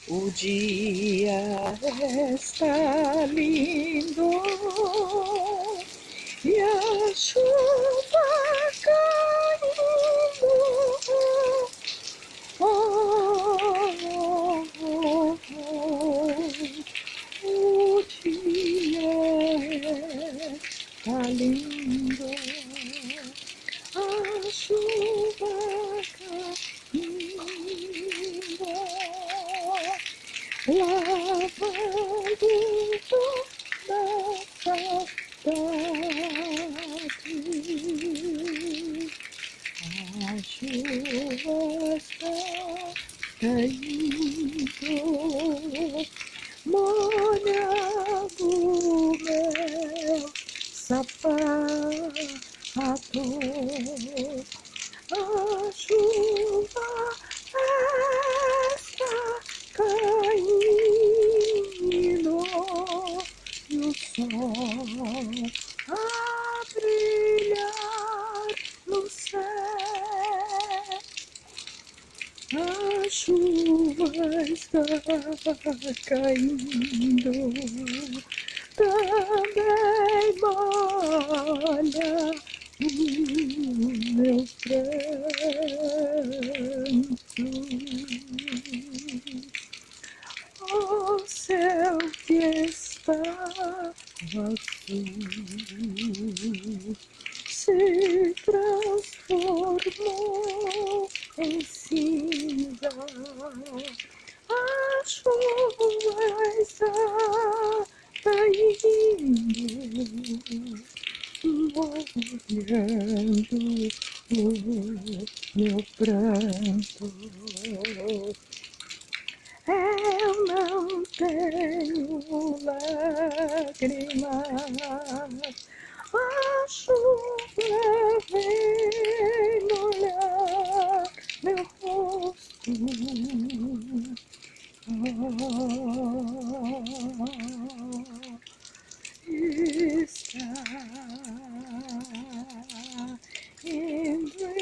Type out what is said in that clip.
O dia está lindo e a chuva caindo. Oh, oh, oh, oh. O dia está lindo, a chuva caindo, lavando toda a saudade. A chuva está caindo, molhando meu sapato. A chuva está caindo e o sol a brilhar no céu. A chuva está caindo, também molha o meu pranto. O céu que está azul se transformou em cinza. A chuva está caindo, molhando o meu pranto. Eu não tenho lágrimas, a chuva vem molhar meu rosto. Está indo